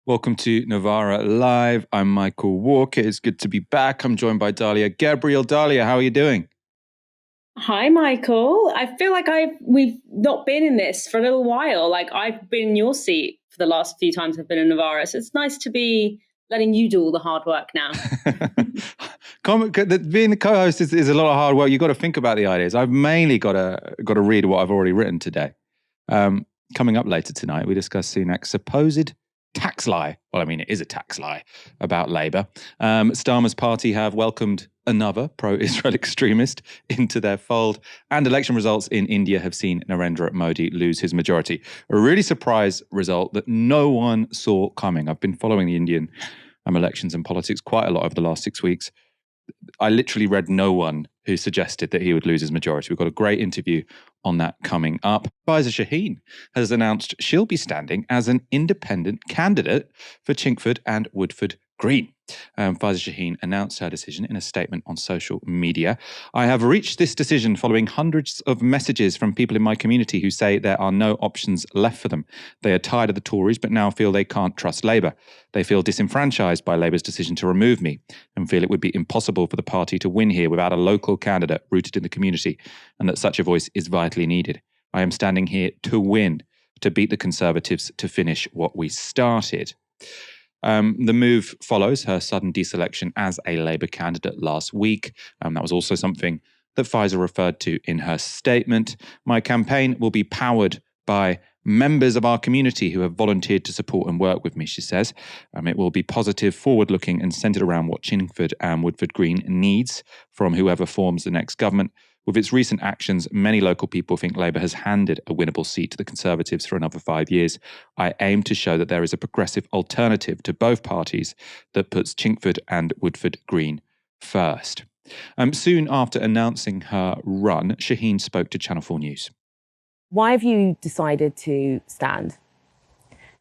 Welcome to Novara Live. I'm Michael Walker. It's good to be back. I'm joined by Dalia. Gebrial, Dalia, how are you doing? Hi, Michael. I feel like we've not been in this for a little while. Like I've been in your seat for the last few times I've been in Novara. So it's nice to be letting you do all the hard work now. Being the co-host is a lot of hard work. You've got to think about the ideas. I've mainly got to read what I've already written today. Coming up later tonight, we discuss Sunak's supposed tax lie. Well, I mean, it is a tax lie about Labour. Starmer's party have welcomed another pro-Israel extremist into their fold, and election results in India have seen Narendra Modi lose his majority. A really surprise result that no one saw coming. I've been following the Indian elections and politics quite a lot over the last 6 weeks. I literally read no one who suggested that he would lose his majority. We've got a great interview on that coming up. Faiza Shaheen has announced she'll be standing as an independent candidate for Chingford and Woodford Green. Faiza Shaheen announced her decision in a statement on social media. I have reached this decision following hundreds of messages from people in my community who say there are no options left for them. They are tired of the Tories, but now feel they can't trust Labour. They feel disenfranchised by Labour's decision to remove me and feel it would be impossible for the party to win here without a local candidate rooted in the community, and that such a voice is vitally needed. I am standing here to win, to beat the Conservatives, to finish what we started. The move follows her sudden deselection as a Labour candidate last week. That was also something that Faiza referred to in her statement. My campaign will be powered by members of our community who have volunteered to support and work with me, she says. It will be positive, forward-looking and centred around what Chingford and Woodford Green needs from whoever forms the next government. With its recent actions, many local people think Labour has handed a winnable seat to the Conservatives for another 5 years. I aim to show that there is a progressive alternative to both parties that puts Chingford and Woodford Green first. Soon after announcing her run, Shaheen spoke to Channel 4 News. Why have you decided to stand?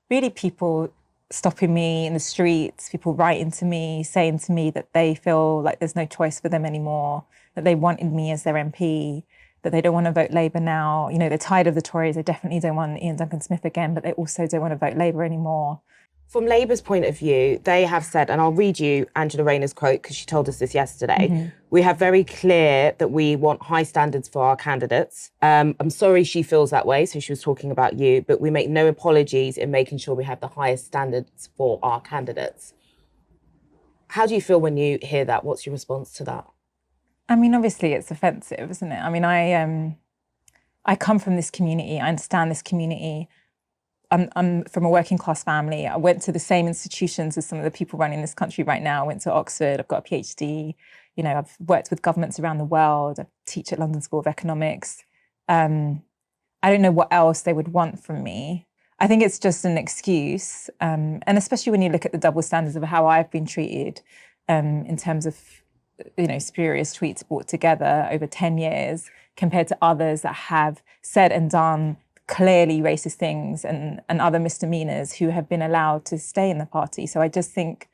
Really, people stopping me in the streets, people writing to me, saying to me that they feel like there's no choice for them anymore, that they wanted me as their MP, that they don't want to vote Labour now. You know, they're tired of the Tories. They definitely don't want Ian Duncan-Smith again, but they also don't want to vote Labour anymore. From Labour's point of view, they have said, and I'll read you Angela Rayner's quote because she told us this yesterday, we have very clear that we want high standards for our candidates. I'm sorry she feels that way, so she was talking about you, but we make no apologies in making sure we have the highest standards for our candidates. How do you feel when you hear that? What's your response to that? I mean, obviously it's offensive, isn't it? I mean, I come from this community. I understand this community. I'm from a working class family. I went to the same institutions as some of the people running this country right now. I went to Oxford, I've got a PhD. You know, I've worked with governments around the world. I teach at London School of Economics. I don't know what else they would want from me. I think it's just an excuse. And especially when you look at the double standards of how I've been treated in terms of, you know, spurious tweets brought together over 10 years compared to others that have said and done clearly racist things and other misdemeanors who have been allowed to stay in the party. So I just think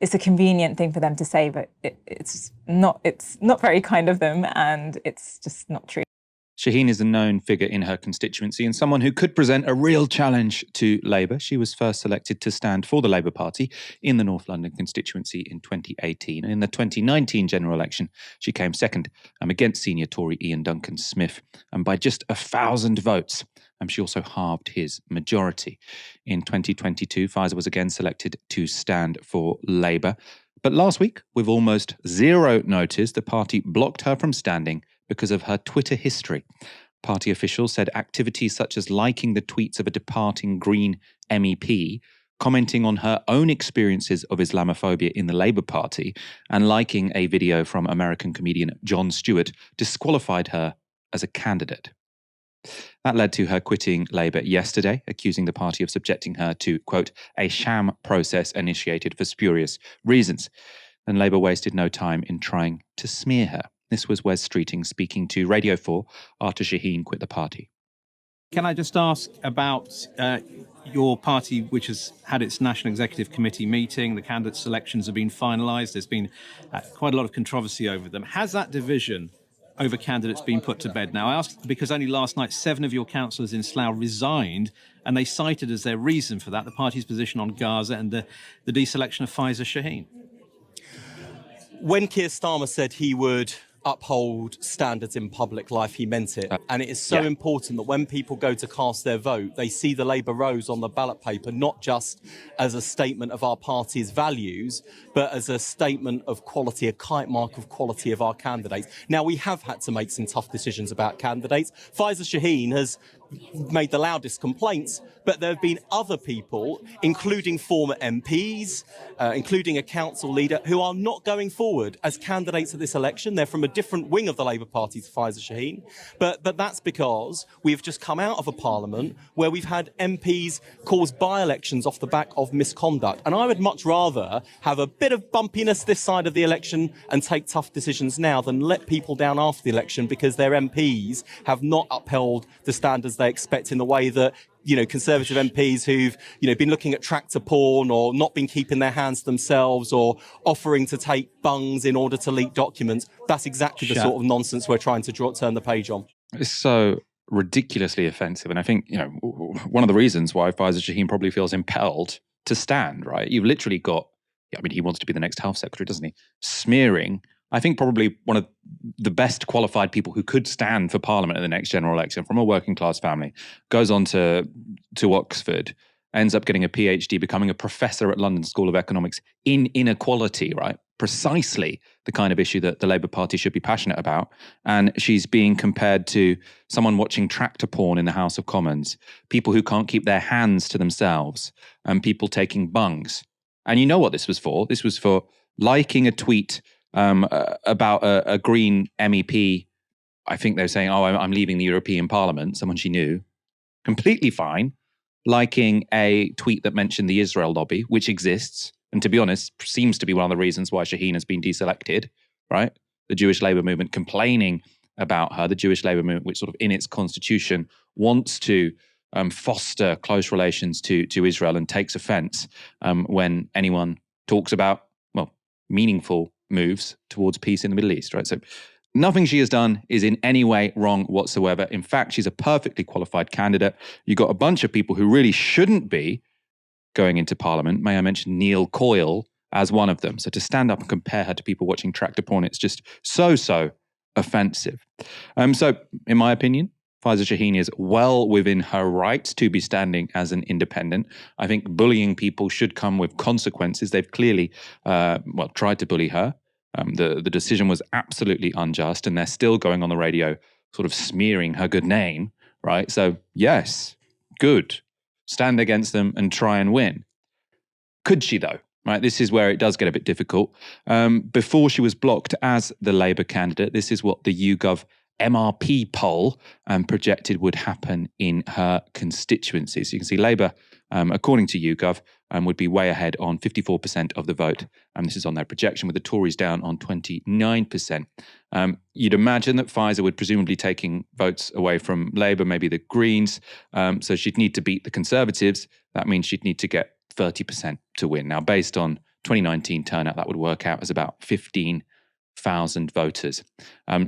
it's a convenient thing for them to say, but it's not very kind of them, and it's just not true. Shaheen is a known figure in her constituency and someone who could present a real challenge to Labour. She was first selected to stand for the Labour Party in the North London constituency in 2018. And in the 2019 general election, she came second against senior Tory Ian Duncan-Smith, and by just 1,000 votes. She also halved his majority. In 2022, Faiza was again selected to stand for Labour. But last week, with almost zero notice, the party blocked her from standing because of her Twitter history. Party officials said activities such as liking the tweets of a departing Green MEP, commenting on her own experiences of Islamophobia in the Labour Party, and liking a video from American comedian Jon Stewart disqualified her as a candidate. That led to her quitting Labour yesterday, accusing the party of subjecting her to, quote, a sham process initiated for spurious reasons. And Labour wasted no time in trying to smear her. This was Wes Streeting speaking to Radio 4 after Shaheen quit the party. Can I just ask about your party, which has had its National Executive Committee meeting? The candidate selections have been finalised. There's been quite a lot of controversy over them. Has that division over candidates being put to bed. Now, I asked because only last night 7 of your councillors in Slough resigned, and they cited as their reason for that the party's position on Gaza and the deselection of Faiza Shaheen. When Keir Starmer said he would uphold standards in public life, he meant it. And it is so important that when people go to cast their vote, they see the Labour rose on the ballot paper, not just as a statement of our party's values, but as a statement of quality, a kite mark of quality of our candidates. Now, we have had to make some tough decisions about candidates. Faiza Shaheen has made the loudest complaints, but there have been other people, including former MPs, including a council leader, who are not going forward as candidates at this election. They're from a different wing of the Labour Party to Faiza Shaheen, but that's because we've just come out of a parliament where we've had MPs cause by-elections off the back of misconduct. And I would much rather have a bit of bumpiness this side of the election and take tough decisions now than let people down after the election because their MPs have not upheld the standards they expect in the way that, you know, Conservative MPs who've, you know, been looking at tractor porn or not been keeping their hands to themselves or offering to take bungs in order to leak documents. That's exactly the sort of nonsense we're trying to turn the page on. It's so ridiculously offensive. And I think, you know, one of the reasons why Faiza Shaheen probably feels impelled to stand, right? You've literally got, I mean, he wants to be the next health secretary, doesn't he? Smearing, I think probably one of the best qualified people who could stand for Parliament in the next general election from a working class family, goes on to Oxford, ends up getting a PhD, becoming a professor at London School of Economics in inequality, right? Precisely the kind of issue that the Labour Party should be passionate about. And she's being compared to someone watching tractor porn in the House of Commons, people who can't keep their hands to themselves, and people taking bungs. And you know what this was for? This was for liking a tweet about a Green MEP. I think they're saying, oh, I'm leaving the European Parliament, someone she knew. Completely fine. Liking a tweet that mentioned the Israel lobby, which exists, and to be honest, seems to be one of the reasons why Shaheen has been deselected, right? The Jewish Labour movement complaining about her, the Jewish Labour movement, which sort of in its constitution wants to foster close relations to Israel and takes offense when anyone talks about, well, meaningful moves towards peace in the Middle East, right? So nothing she has done is in any way wrong whatsoever. In fact, she's a perfectly qualified candidate. You've got a bunch of people who really shouldn't be going into Parliament. May I mention Neil Coyle as one of them? So to stand up and compare her to people watching tractor porn, it's just so offensive. So in my opinion, Faiza Shaheen is well within her rights to be standing as an independent. I think bullying people should come with consequences. They've clearly, tried to bully her. The decision was absolutely unjust, and they're still going on the radio sort of smearing her good name, right? So yes, good. Stand against them and try and win. Could she though? Right, this is where it does get a bit difficult. Before she was blocked as the Labour candidate, this is what the YouGov MRP poll projected would happen in her constituency. So you can see Labour, according to YouGov, would be way ahead on 54% of the vote. And this is on their projection, with the Tories down on 29%. You'd imagine that Faiza would presumably taking votes away from Labour, maybe the Greens. So she'd need to beat the Conservatives. That means she'd need to get 30% to win. Now, based on 2019 turnout, that would work out as about 15,000 voters.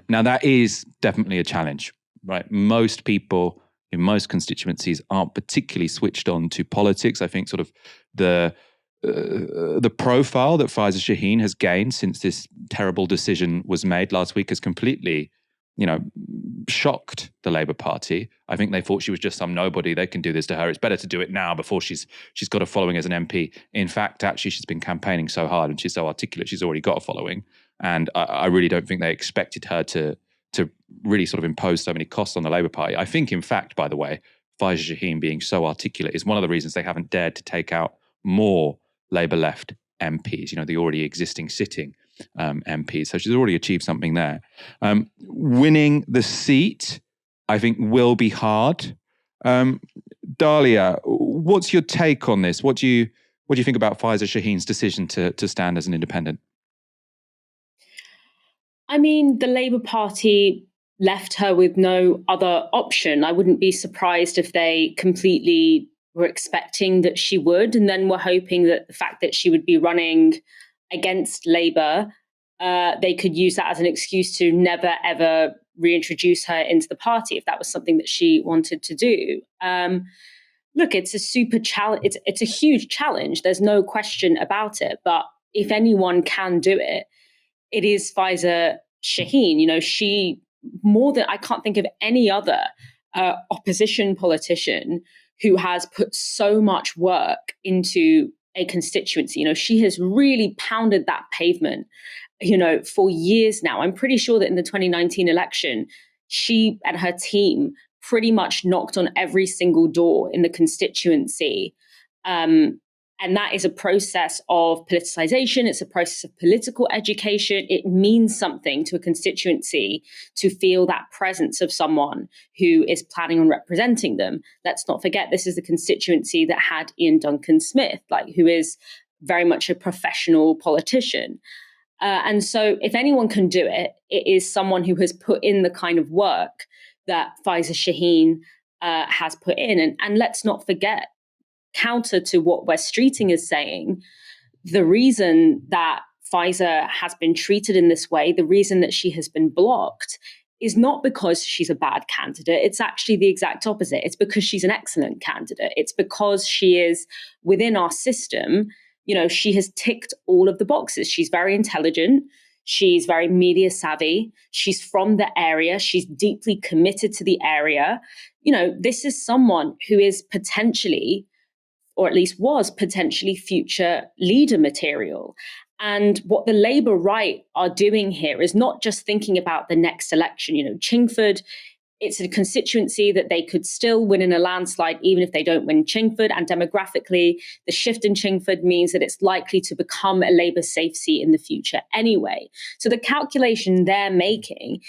Now, that is definitely a challenge, right? Most people in most constituencies aren't particularly switched on to politics. I think sort of the profile that Faiza Shaheen has gained since this terrible decision was made last week has completely, shocked the Labour Party. I think they thought she was just some nobody. They can do this to her. It's better to do it now before she's got a following as an MP. In fact, actually, she's been campaigning so hard and she's so articulate. She's already got a following. And I really don't think they expected her to really sort of impose so many costs on the Labour Party. I think, in fact, by the way, Faiza Shaheen being so articulate is one of the reasons they haven't dared to take out more Labour left MPs, the already existing sitting MPs. So she's already achieved something there. Winning the seat, I think, will be hard. Dalia, what's your take on this? What do you think about Faiza Shaheen's decision to stand as an independent? I mean, the Labour Party left her with no other option. I wouldn't be surprised if they completely were expecting that she would, and then were hoping that the fact that she would be running against Labour they could use that as an excuse to never, ever reintroduce her into the party if that was something that she wanted to do. Look, it's a super challenge. It's a huge challenge. There's no question about it. But if anyone can do it, it is Faiza Shaheen. You know, she I can't think of any other opposition politician who has put so much work into a constituency. You know, she has really pounded that pavement, you know, for years now. I'm pretty sure that in the 2019 election, she and her team pretty much knocked on every single door in the constituency. And that is a process of politicization. It's a process of political education. It means something to a constituency to feel that presence of someone who is planning on representing them. Let's not forget, this is the constituency that had Ian Duncan Smith, who is very much a professional politician. And so if anyone can do it, it is someone who has put in the kind of work that Faiza Shaheen has put in. And let's not forget, counter to what Wes Streeting is saying, the reason that Faiza has been treated in this way, the reason that she has been blocked, is not because she's a bad candidate. It's actually the exact opposite. It's because she's an excellent candidate. It's because she is within our system. You know, she has ticked all of the boxes. She's very intelligent. She's very media savvy. She's from the area. She's deeply committed to the area. You know, this is someone who is potentially, or at least was potentially, future leader material. And what the Labour right are doing here is not just thinking about the next election. You know, Chingford, it's a constituency that they could still win in a landslide, even if they don't win Chingford. And demographically, the shift in Chingford means that it's likely to become a Labour safe seat in the future anyway. So the calculation they're making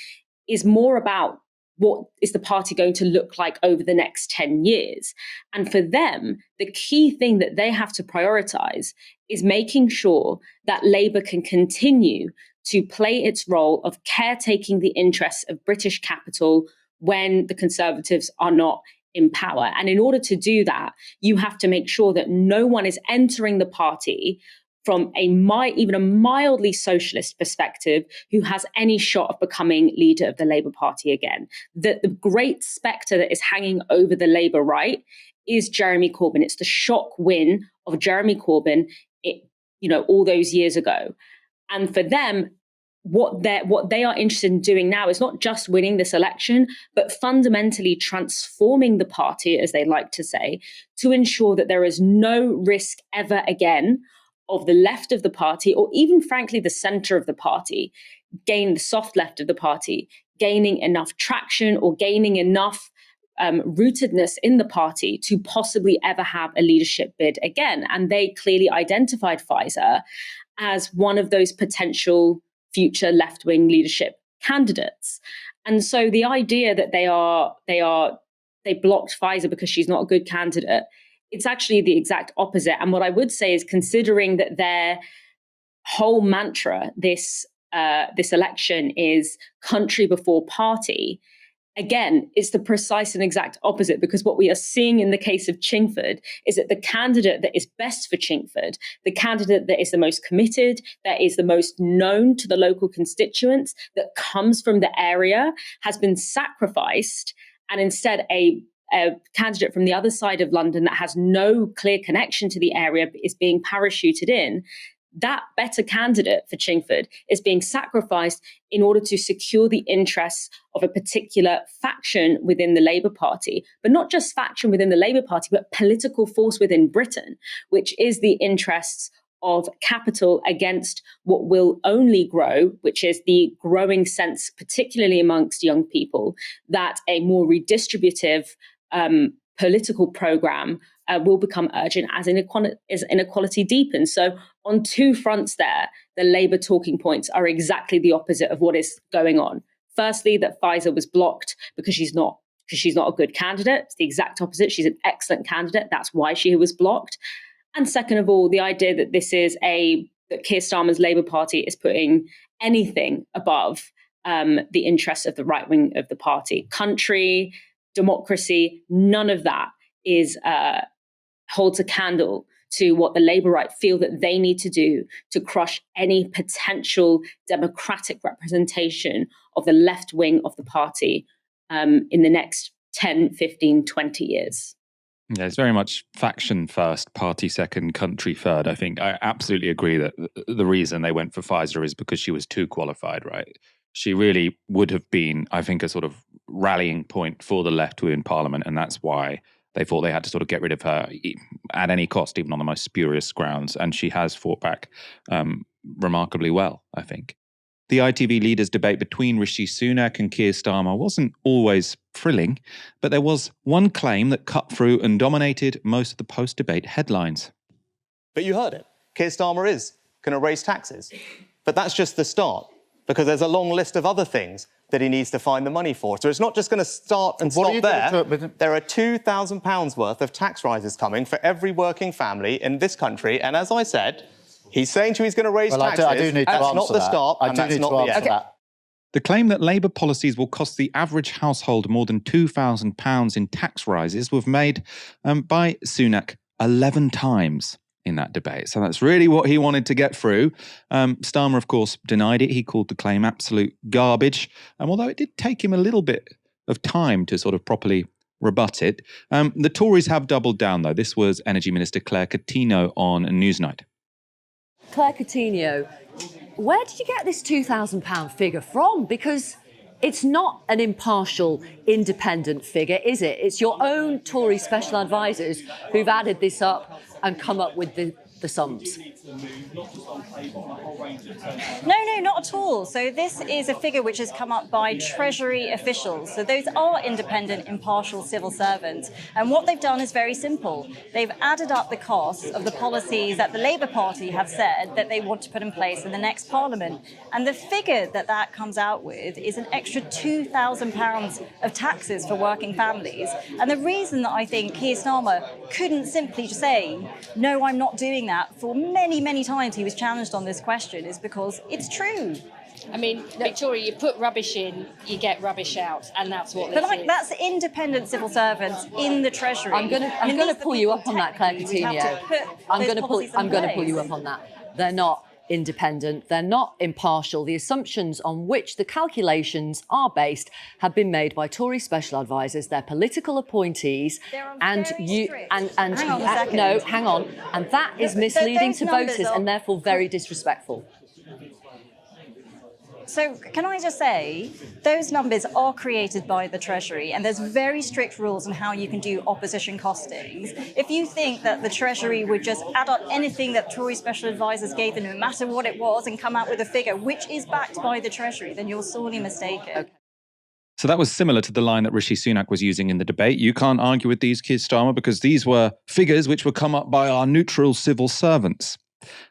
is more about what is the party going to look like over the next 10 years? And for them, the key thing that they have to prioritize is making sure that Labour can continue to play its role of caretaking the interests of British capital when the Conservatives are not in power. And in order to do that, you have to make sure that no one is entering the party from even a mildly socialist perspective who has any shot of becoming leader of the Labour Party again. The great spectre that is hanging over the Labour right is Jeremy Corbyn. It's the shock win of Jeremy Corbyn, all those years ago. And for them, what they are interested in doing now is not just winning this election, but fundamentally transforming the party, as they like to say, to ensure that there is no risk ever again of the left of the party, or even frankly the center of the party, the soft left of the party, gaining enough traction or gaining enough rootedness in the party to possibly ever have a leadership bid again. And they clearly identified Faiza as one of those potential future left-wing leadership candidates. And so the idea that they blocked Faiza because she's not a good candidate, it's actually the exact opposite. And what I would say is, considering that their whole mantra this election is country before party, again, it's the precise and exact opposite, because what we are seeing in the case of Chingford is that the candidate that is best for Chingford, the candidate that is the most committed, that is the most known to the local constituents, that comes from the area, has been sacrificed, and instead a candidate from the other side of London that has no clear connection to the area is being parachuted in. That better candidate for Chingford is being sacrificed in order to secure the interests of a particular faction within the Labour Party, but not just faction within the Labour Party, but political force within Britain, which is the interests of capital against what will only grow, which is the growing sense, particularly amongst young people, that a more redistributive political program will become urgent as inequality deepens. So on two fronts there, the Labour talking points are exactly the opposite of what is going on. Firstly, that Faiza was blocked because she's not a good candidate. It's the exact opposite. She's an excellent candidate. That's why she was blocked. And second of all, the idea that that Keir Starmer's Labour Party is putting anything above the interests of the right wing of the party. Country, democracy, none of that holds a candle to what the Labour right feel that they need to do to crush any potential democratic representation of the left wing of the party in the next 10, 15, 20 years. Yeah, it's very much faction first, party second, country third. I think I absolutely agree that the reason they went for Pfizer is because she was too qualified, right? She really would have been, I think, a sort of rallying point for the left within Parliament, and that's why they thought they had to sort of get rid of her at any cost, even on the most spurious grounds. And she has fought back remarkably well, I think. The ITV leaders' debate between Rishi Sunak and Keir Starmer wasn't always thrilling, but there was one claim that cut through and dominated most of the post-debate headlines. But you heard it. Keir Starmer is going to raise taxes. But that's just the start, because there's a long list of other things that he needs to find the money for. So it's not just going to start and stop there. There are £2,000 worth of tax rises coming for every working family in this country. And as I said, he's saying to you he's going to raise taxes. I do need to that's answer not the start, that. and that's not the end. The claim that Labour policies will cost the average household more than £2,000 in tax rises was made by Sunak 11 times in that debate. So that's really what he wanted to get through. Starmer, of course, denied it. He called the claim absolute garbage. Although it did take him a little bit of time to sort of properly rebut it. The Tories have doubled down, though. This was Energy Minister Claire Coutinho on Newsnight. Claire Coutinho, where did you get this £2,000 figure from? Because it's not an impartial, independent figure, is it? It's your own Tory special advisors who've added this up and come up with the sums. No, not at all. So this is a figure which has come up by Treasury officials. So those are independent, impartial civil servants. And what they've done is very simple. They've added up the costs of the policies that the Labour Party have said that they want to put in place in the next Parliament. And the figure that comes out with is an extra £2,000 of taxes for working families. And the reason that I think Keir Starmer couldn't simply just say, no, I'm not doing that, for many, many times he was challenged on this question, is because it's true. I mean, Victoria, you put rubbish in, you get rubbish out, and that's what this is. That's independent civil servants in the Treasury. I'm going to pull you up on that, Claire Coutinho. I'm going to pull you up on that. They're not independent, they're not impartial. The assumptions on which the calculations are based have been made by Tory special advisors. They're political appointees, and hang on, and that is misleading to voters and therefore very disrespectful. So can I just say, those numbers are created by the Treasury, and there's very strict rules on how you can do opposition costings. If you think that the Treasury would just add up anything that Tory special advisors gave them, no matter what it was, and come out with a figure which is backed by the Treasury, then you're sorely mistaken. Okay. So that was similar to the line that Rishi Sunak was using in the debate. You can't argue with these, Keir Starmer, because these were figures which were come up by our neutral civil servants.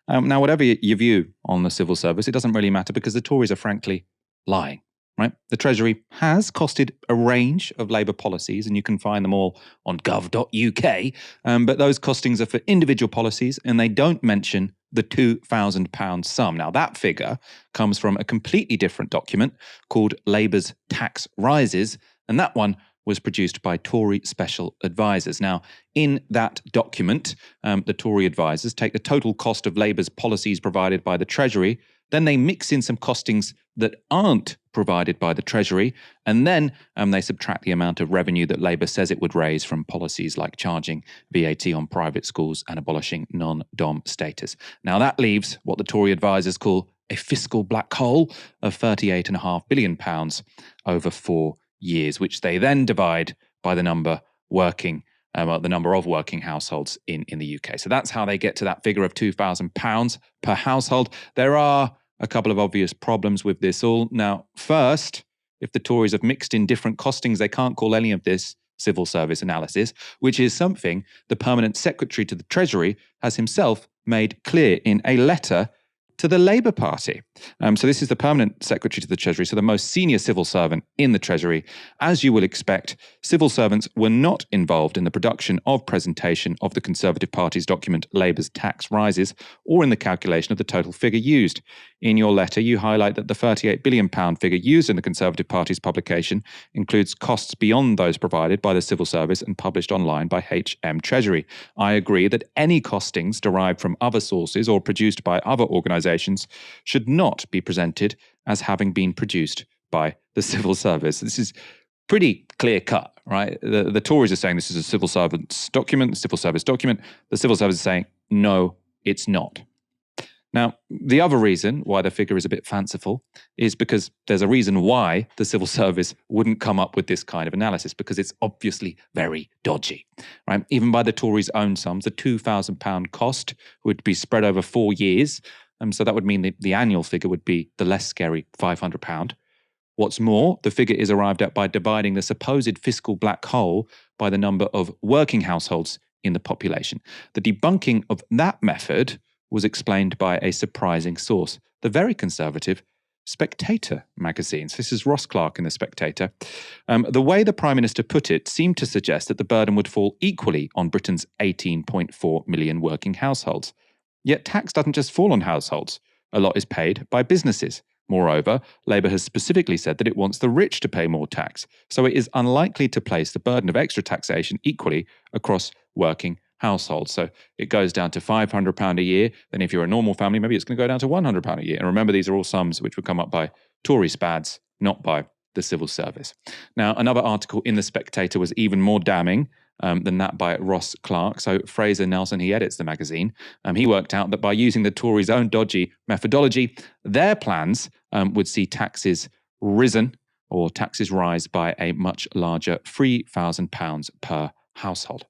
Now, whatever your view on the civil service, it doesn't really matter because the Tories are frankly lying, right? The Treasury has costed a range of Labour policies, and you can find them all on gov.uk, but those costings are for individual policies, and they don't mention the £2,000 sum. Now, that figure comes from a completely different document called Labour's Tax Rises, and that one was produced by Tory special advisors. Now, in that document, the Tory advisors take the total cost of Labour's policies provided by the Treasury, then they mix in some costings that aren't provided by the Treasury, and then they subtract the amount of revenue that Labour says it would raise from policies like charging VAT on private schools and abolishing non-dom status. Now, that leaves what the Tory advisors call a fiscal black hole of £38.5 billion over 4 years, which they then divide by the number of working households in the UK. So that's how they get to that figure of £2,000 per household. There are a couple of obvious problems with this all. Now, first, if the Tories have mixed in different costings, they can't call any of this civil service analysis, which is something the permanent secretary to the Treasury has himself made clear in a letter to the Labour Party. So this is the permanent secretary to the Treasury, so the most senior civil servant in the Treasury. As you will expect, civil servants were not involved in the production of presentation of the Conservative Party's document Labour's Tax Rises, or in the calculation of the total figure used. In your letter, you highlight that the £38 billion figure used in the Conservative Party's publication includes costs beyond those provided by the civil service and published online by HM Treasury. I agree that any costings derived from other sources or produced by other organisations should not be presented as having been produced by the civil service. This is pretty clear cut, right? The Tories are saying this is a civil servant's document, the civil service document. The civil service is saying, no, it's not. Now, the other reason why the figure is a bit fanciful is because there's a reason why the civil service wouldn't come up with this kind of analysis, because it's obviously very dodgy, right? Even by the Tories' own sums, the £2,000 cost would be spread over 4 years. So that would mean the annual figure would be the less scary £500. What's more, the figure is arrived at by dividing the supposed fiscal black hole by the number of working households in the population. The debunking of that method was explained by a surprising source, the very conservative Spectator magazine. So this is Ross Clark in The Spectator. The way the Prime Minister put it seemed to suggest that the burden would fall equally on Britain's 18.4 million working households. Yet tax doesn't just fall on households. A lot is paid by businesses. Moreover, Labour has specifically said that it wants the rich to pay more tax, so it is unlikely to place the burden of extra taxation equally across working households. So it goes down to £500 a year. Then if you're a normal family, maybe it's going to go down to £100 a year. And remember, these are all sums which would come up by Tory spads, not by the civil service. Now, another article in The Spectator was even more damning than that by Ross Clark. So Fraser Nelson, he edits the magazine. He worked out that by using the Tories' own dodgy methodology, their plans would see taxes risen, or taxes rise by a much larger £3,000 per household.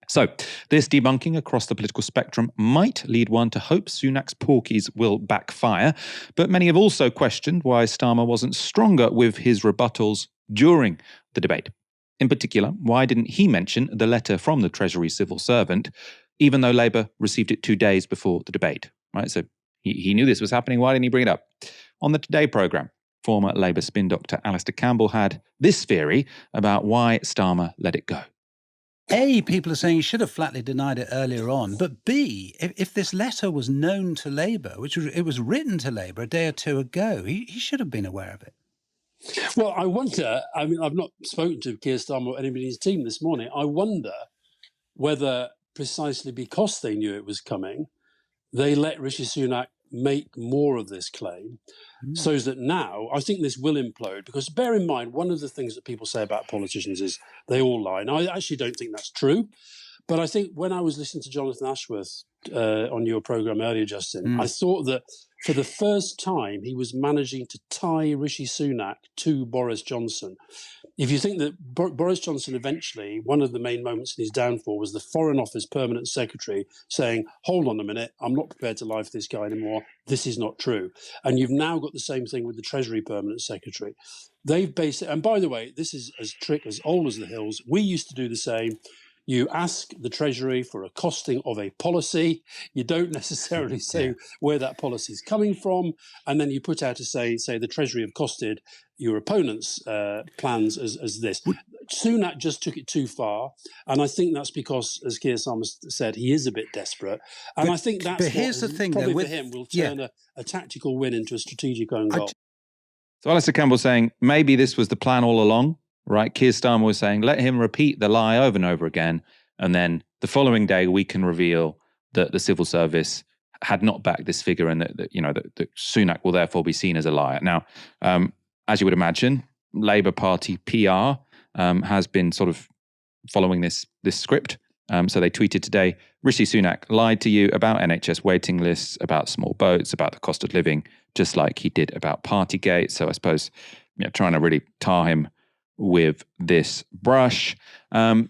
So, this debunking across the political spectrum might lead one to hope Sunak's porkies will backfire, but many have also questioned why Starmer wasn't stronger with his rebuttals during the debate. In particular, why didn't he mention the letter from the Treasury civil servant, even though Labour received it 2 days before the debate? Right, so he knew this was happening. Why didn't he bring it up? On the Today programme, former Labour spin doctor Alistair Campbell had this theory about why Starmer let it go. A, people are saying he should have flatly denied it earlier on. But B, if this letter was known to Labour, it was written to Labour a day or two ago, he should have been aware of it. Well, I wonder, I mean, I've not spoken to Keir Starmer or anybody in his team this morning. I wonder whether precisely because they knew it was coming, they let Rishi Sunak make more of this claim, so that now I think this will implode. Because bear in mind, one of the things that people say about politicians is they all lie. And I actually don't think that's true. But I think when I was listening to Jonathan Ashworth on your programme earlier, Justin, I thought that for the first time he was managing to tie Rishi Sunak to Boris Johnson. If you think that Boris Johnson eventually, one of the main moments in his downfall was the Foreign Office Permanent Secretary saying, hold on a minute, I'm not prepared to lie for this guy anymore. This is not true. And you've now got the same thing with the Treasury Permanent Secretary. They've basically, and by the way, this is a trick as old as the hills. We used to do the same. You ask the Treasury for a costing of a policy. You don't necessarily say where that policy is coming from. And then you put out to say the Treasury have costed your opponent's plans as this. Sunak just took it too far. And I think that's because, as Keir Starmer said, he is a bit desperate. And I think that's but here's the thing, probably though, for him will turn a tactical win into a strategic own goal. So Alistair Campbell's saying maybe this was the plan all along. Right, Keir Starmer was saying, let him repeat the lie over and over again, and then the following day we can reveal that the civil service had not backed this figure, and that Sunak will therefore be seen as a liar. Now, as you would imagine, Labour Party PR has been sort of following this script. So they tweeted today, Rishi Sunak lied to you about NHS waiting lists, about small boats, about the cost of living, just like he did about Partygate. So I suppose trying to really tar him with this brush.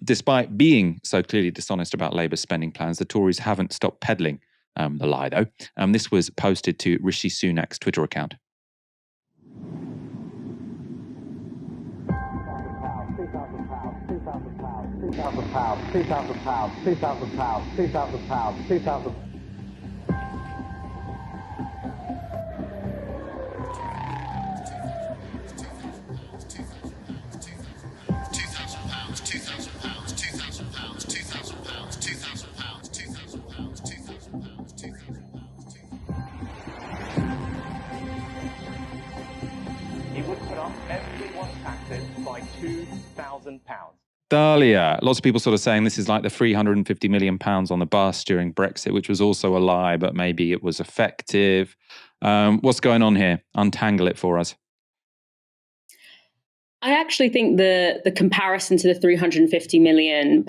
Despite being so clearly dishonest about Labour's spending plans, the Tories haven't stopped peddling the lie, though. This was posted to Rishi Sunak's Twitter account. £2,000. Dalia, lots of people sort of saying this is like the £350 million on the bus during Brexit, which was also a lie, but maybe it was effective. What's going on here? Untangle it for us. I actually think the comparison to the £350 million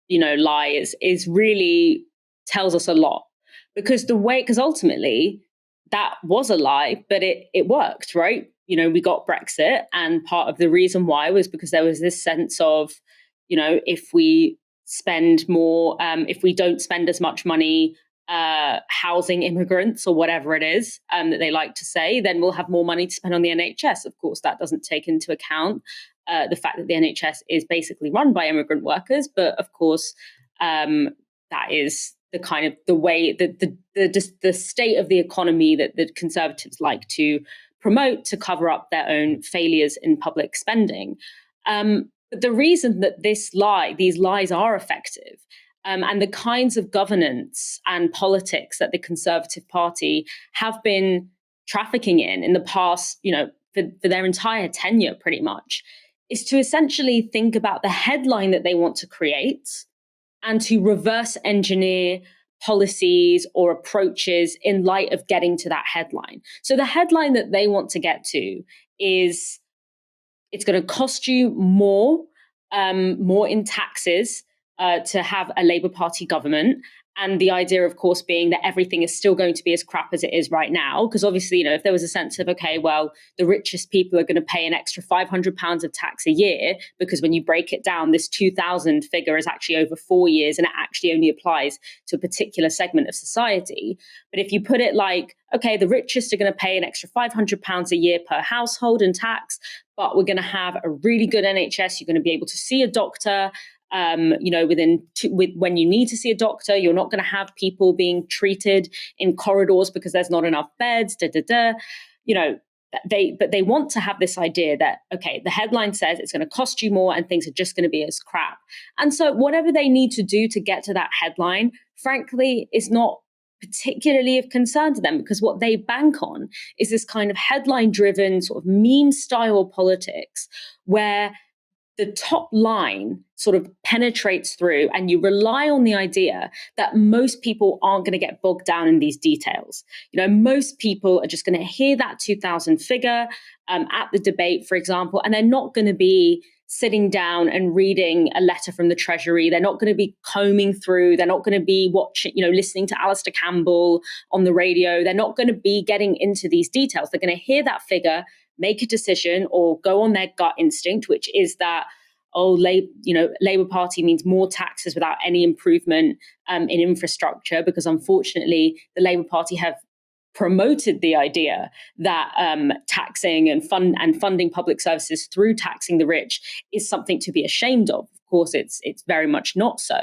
lie is really tells us a lot, because ultimately that was a lie, but it worked, right? We got Brexit, and part of the reason why was because there was this sense of, if we spend more, if we don't spend as much money housing immigrants or whatever it is that they like to say, then we'll have more money to spend on the NHS. Of course, that doesn't take into account the fact that the NHS is basically run by immigrant workers. But of course, that is the kind of the way that the state of the economy that the Conservatives like to promote to cover up their own failures in public spending. But the reason that these lies are effective, and the kinds of governance and politics that the Conservative Party have been trafficking in the past, for their entire tenure pretty much, is to essentially think about the headline that they want to create and to reverse engineer policies or approaches in light of getting to that headline. So the headline that they want to get to is, it's going to cost you more in taxes to have a Labour Party government. And the idea, of course, being that everything is still going to be as crap as it is right now. Because obviously, if there was a sense of, okay, well, the richest people are going to pay an extra £500 of tax a year, because when you break it down, this 2,000 figure is actually over 4 years, and it actually only applies to a particular segment of society. But if you put it like, okay, the richest are going to pay an extra £500 a year per household in tax, but we're going to have a really good NHS, you're going to be able to see a doctor, when you need to see a doctor, you're not going to have people being treated in corridors because there's not enough beds, But they want to have this idea that, okay, the headline says it's going to cost you more and things are just going to be as crap. And so whatever they need to do to get to that headline, frankly, is not particularly of concern to them, because what they bank on is this kind of headline-driven sort of meme-style politics where the top line sort of penetrates through, and you rely on the idea that most people aren't going to get bogged down in these details. Most people are just going to hear that 2,000 figure at the debate, for example, and they're not going to be sitting down and reading a letter from the Treasury. They're not going to be combing through. They're not going to be watching, listening to Alistair Campbell on the radio. They're not going to be getting into these details. They're going to hear that figure, make a decision, or go on their gut instinct, which is that, Labour Party means more taxes without any improvement in infrastructure, because unfortunately the Labour Party have promoted the idea that taxing and funding public services through taxing the rich is something to be ashamed of. Of course, it's very much not so.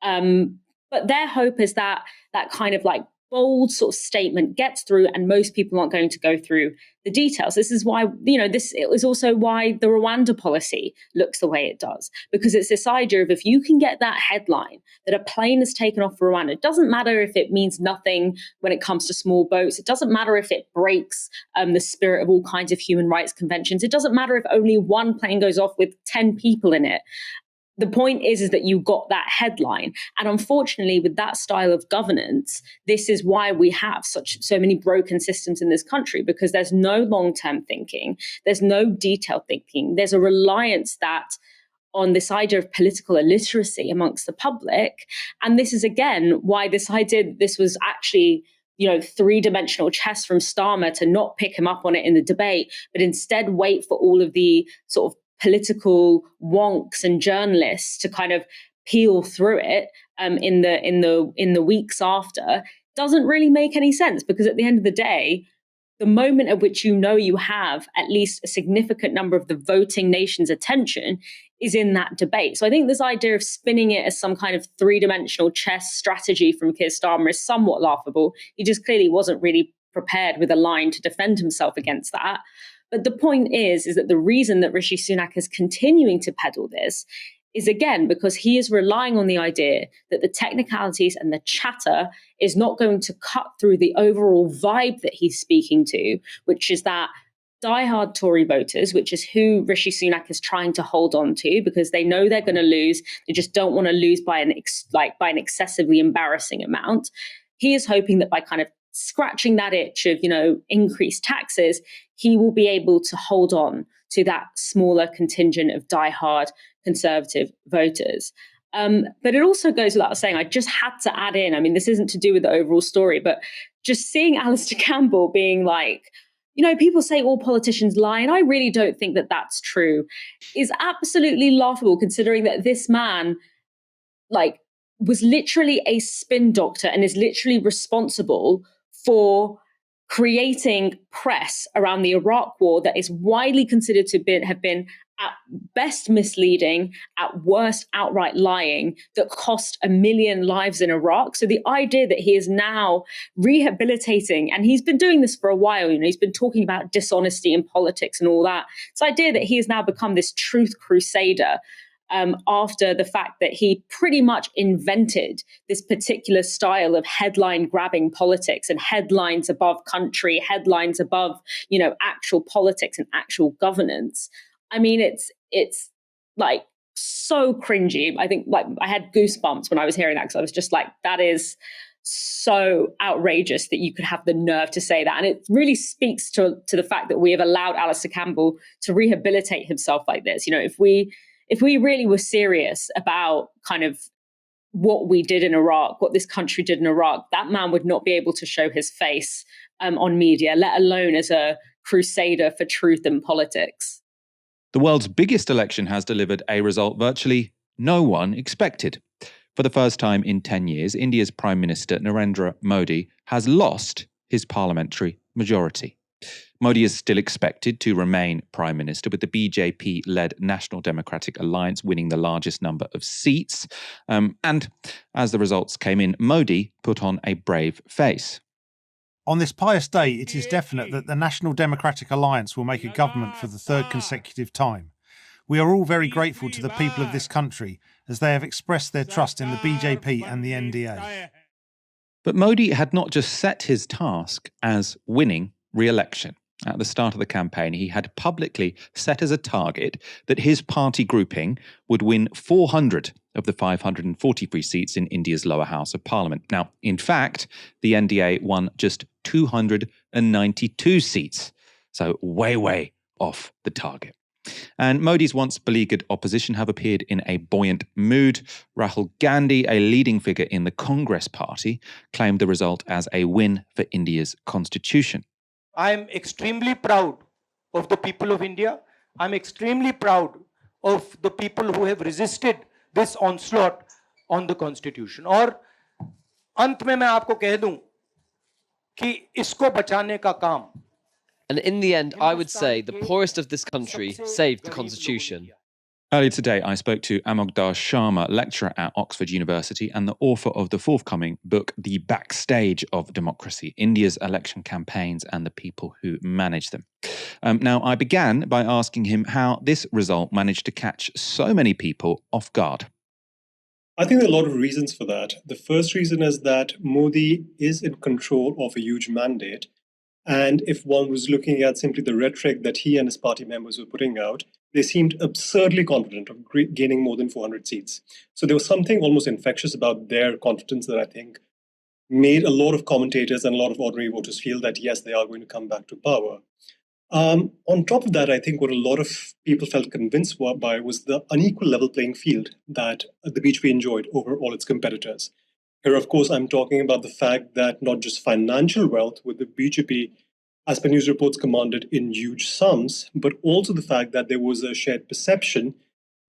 But their hope is that kind of like bold sort of statement gets through, and most people aren't going to go through the details. This is why, it was also why the Rwanda policy looks the way it does, because it's this idea of, if you can get that headline that a plane is taken off for Rwanda, it doesn't matter if it means nothing when it comes to small boats. It doesn't matter if it breaks the spirit of all kinds of human rights conventions. It doesn't matter if only one plane goes off with 10 people in it. The point is that you got that headline. And unfortunately, with that style of governance, this is why we have so many broken systems in this country, because there's no long-term thinking. There's no detailed thinking. There's a reliance on this idea of political illiteracy amongst the public. And this is, again, why this idea that this was actually three-dimensional chess from Starmer to not pick him up on it in the debate, but instead wait for all of the sort of political wonks and journalists to kind of peel through it in the weeks after, doesn't really make any sense, because at the end of the day, the moment at which you have at least a significant number of the voting nation's attention is in that debate. So I think this idea of spinning it as some kind of three-dimensional chess strategy from Keir Starmer is somewhat laughable. He just clearly wasn't really prepared with a line to defend himself against that. But the point is that the reason that Rishi Sunak is continuing to peddle this is, again, because he is relying on the idea that the technicalities and the chatter is not going to cut through the overall vibe that he's speaking to, which is that diehard Tory voters, which is who Rishi Sunak is trying to hold on to because they know they're going to lose. They just don't want to lose by an excessively embarrassing amount. He is hoping that by kind of scratching that itch of, increased taxes, he will be able to hold on to that smaller contingent of diehard Conservative voters. But it also goes without saying, I just had to add in, I mean, this isn't to do with the overall story, but just seeing Alistair Campbell being like, people say all politicians lie, and I really don't think that that's true, is absolutely laughable considering that this man, was literally a spin doctor and is literally responsible for creating press around the Iraq war that is widely considered to have been at best misleading, at worst outright lying, that cost 1 million lives in Iraq. So the idea that he is now rehabilitating, and he's been doing this for a while, he's been talking about dishonesty in politics and all that. This idea that he has now become this truth crusader after the fact that he pretty much invented this particular style of headline grabbing politics and headlines above country, headlines above, actual politics and actual governance. I mean, it's like so cringy. I think I had goosebumps when I was hearing that because I was just like, that is so outrageous that you could have the nerve to say that. And it really speaks to the fact that we have allowed Alistair Campbell to rehabilitate himself like this. If we really were serious about kind of what we did in Iraq, what this country did in Iraq, that man would not be able to show his face on media, let alone as a crusader for truth in politics. The world's biggest election has delivered a result virtually no one expected. For the first time in 10 years, India's Prime Minister Narendra Modi has lost his parliamentary majority. Modi is still expected to remain Prime Minister, with the BJP-led National Democratic Alliance winning the largest number of seats. And as the results came in, Modi put on a brave face. On this pious day, it is definite that the National Democratic Alliance will make a government for the third consecutive time. We are all very grateful to the people of this country as they have expressed their trust in the BJP and the NDA. But Modi had not just set his task as winning re-election. At the start of the campaign, he had publicly set as a target that his party grouping would win 400 of the 543 seats in India's lower house of parliament. Now, in fact, the NDA won just 292 seats, so way off the target. And Modi's once beleaguered opposition have appeared in a buoyant mood. Rahul Gandhi, a leading figure in the Congress party, claimed the result as a win for India's constitution. I am extremely proud of the people of India. I'm extremely proud of the people who have resisted this onslaught on the constitution. और अंत में मैं आपको कह दूं कि इसको बचाने का काम. And in the end, I would say the poorest of this country saved the constitution. Earlier today, I spoke to Amogdar Sharma, lecturer at Oxford University and the author of the forthcoming book, The Backstage of Democracy, India's Election Campaigns and the People Who Manage Them. Now, I began by asking him how this result managed to catch so many people off guard. I think there are a lot of reasons for that. The first reason is that Modi is in control of a huge mandate. And if one was looking at simply the rhetoric that he and his party members were putting out, they seemed absurdly confident of gaining more than 400 seats. So there was something almost infectious about their confidence that I think made a lot of commentators and a lot of ordinary voters feel that, yes, they are going to come back to power. On top of that, I think what a lot of people felt convinced by was the unequal level playing field that the BJP enjoyed over all its competitors. Here, of course, I'm talking about the fact that not just financial wealth with the BJP, as per news reports, commanded in huge sums, but also the fact that there was a shared perception